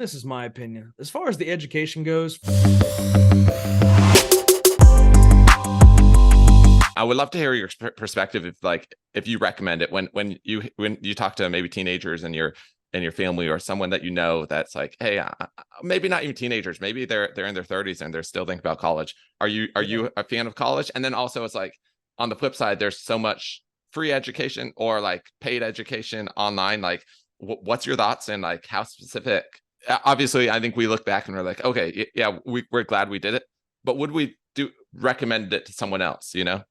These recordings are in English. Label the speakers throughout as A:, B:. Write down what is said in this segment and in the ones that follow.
A: this is my opinion, as far as the education goes,
B: I would love to hear your perspective if you recommend it when you talk to maybe teenagers and your family or someone that you know that's like, hey, maybe not even teenagers, maybe they're in their 30s and they're still thinking about college. Are you a fan of college? And then also it's like on the flip side, there's so much free education or like paid education online. Like, what's your thoughts and like how specific? Obviously, I think we look back and we're like, okay, yeah, we're glad we did it, but would we do recommend it to someone else? You know?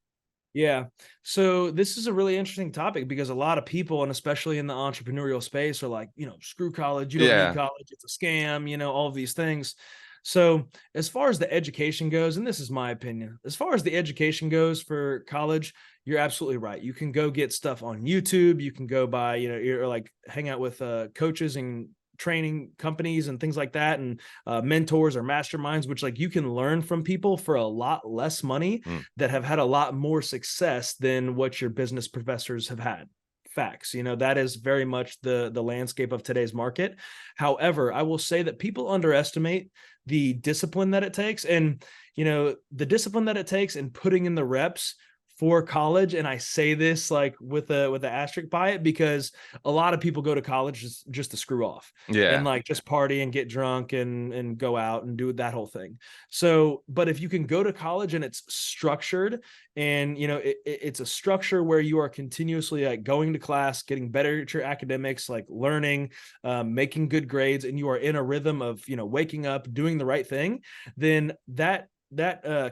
A: yeah. So this is a really interesting topic because a lot of people, and especially in the entrepreneurial space, are like, screw college. You don't need
B: Yeah.
A: college. It's a scam, all of these things. So as far as the education goes, and this is my opinion, as far as the education goes for college, you're absolutely right. You can go get stuff on YouTube. You can go buy, you're like hang out with coaches and training companies and things like that, and mentors or masterminds, which like you can learn from people for a lot less money
B: Mm.
A: that have had a lot more success than what your business professors have had. Facts. That is very much the landscape of today's market. However, I will say that people underestimate the discipline that it takes, and the discipline that it takes in putting in the reps for college. And I say this like with a asterisk by it, because a lot of people go to college just to screw off and
B: Yeah.
A: like just party and get drunk and go out and do that whole thing. So, but if you can go to college and it's structured, and it's a structure where you are continuously like going to class, getting better at your academics, like learning, making good grades, and you are in a rhythm of waking up, doing the right thing, then that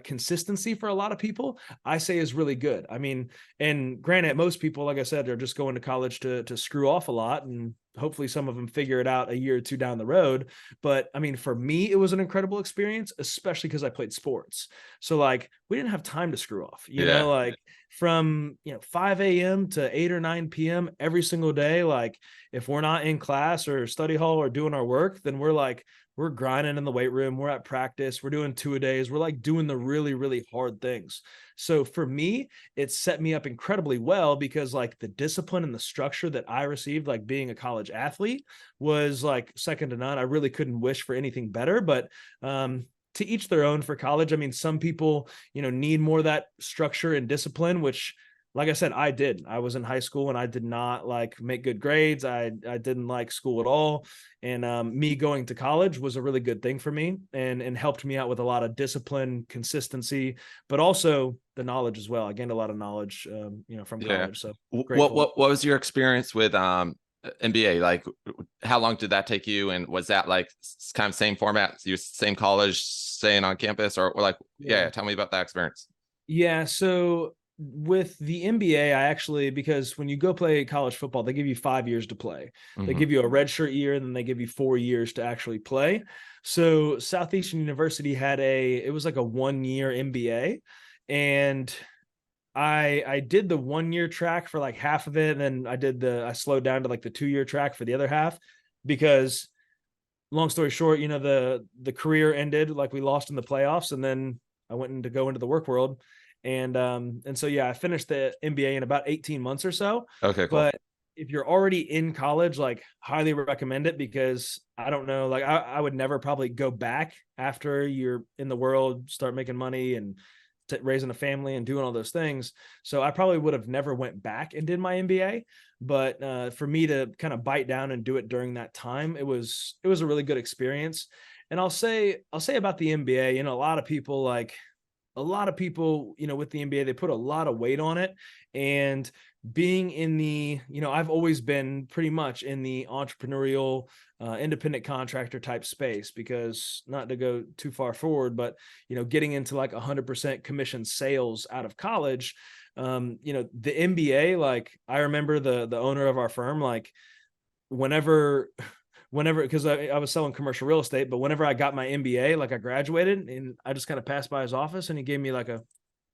A: consistency for a lot of people, I say, is really good. I mean, and granted, most people, like I said, are just going to college to screw off a lot, and hopefully some of them figure it out a year or two down the road. But I mean, for me, it was an incredible experience, especially because I played sports. So like we didn't have time to screw off,
B: Yeah.
A: like from 5 a.m. to 8 or 9 p.m. every single day. Like if we're not in class or study hall or doing our work, then we're grinding in the weight room. We're at practice. We're doing 2-a-days. We're like doing the really, really hard things. So for me, it set me up incredibly well, because like the discipline and the structure that I received, like being a college athlete, was like second to none. I really couldn't wish for anything better, but, to each their own for college. I mean, some people, need more of that structure and discipline, which, like I said, I did. I was in high school and I did not like make good grades. I didn't like school at all. And me going to college was a really good thing for me, and helped me out with a lot of discipline, consistency, but also the knowledge as well. I gained a lot of knowledge, from
B: Yeah.
A: college. So
B: What
A: grateful.
B: what what was your experience with MBA? Like, how long did that take you? And was that like kind of same format? You same college, staying on campus, or like,
A: Yeah.
B: yeah, tell me about that experience.
A: Yeah. So with the NBA, I actually, because when you go play college football, they give you 5 years to play. They
B: Hmm.
A: give you a redshirt year, and then they give you 4 years to actually play. So Southeastern University it was like a 1 year MBA. And I did the 1 year track for like half of it. And then I slowed down to like the 2 year track for the other half, because long story short, the career ended, like we lost in the playoffs, and then I went to go into the work world. And so yeah, I finished the MBA in about 18 months or so.
B: Okay, cool.
A: But if you're already in college, like highly recommend it, because I don't know, like I would never probably go back after you're in the world, start making money and raising a family and doing all those things. So I probably would have never went back and did my MBA. But for me to kind of bite down and do it during that time, it was a really good experience. And I'll say about the MBA, a lot of people, with the NBA, they put a lot of weight on it. And being in I've always been pretty much in the entrepreneurial, independent contractor type space, because not to go too far forward, but, getting into like 100% commission sales out of college, the MBA, like I remember the owner of our firm, like whenever because I was selling commercial real estate, but whenever I got my MBA, like I graduated and I just kind of passed by his office and he gave me like a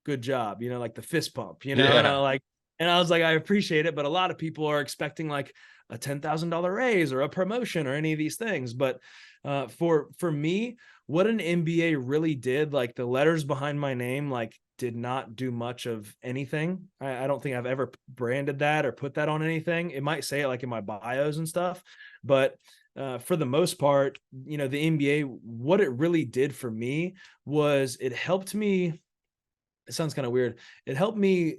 A: good job, like the fist pump,
B: Yeah.
A: and I was like, I appreciate it. But a lot of people are expecting like a $10,000 raise or a promotion or any of these things. But for me, what an MBA really did, like the letters behind my name, like did not do much of anything. I don't think I've ever branded that or put that on anything. It might say it like in my bios and stuff, but for the most part, you know, the NBA, what it really did for me was it helped me. It sounds kind of weird. It helped me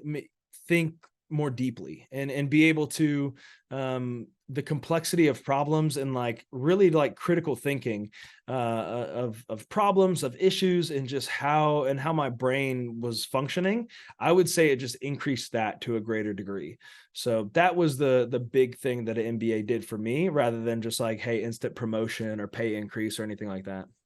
A: think more deeply and be able to the complexity of problems and like really like critical thinking of problems, of issues, and just how my brain was functioning. I would say it just increased that to a greater degree. So that was the big thing that an MBA did for me, rather than just like, hey, instant promotion or pay increase or anything like that.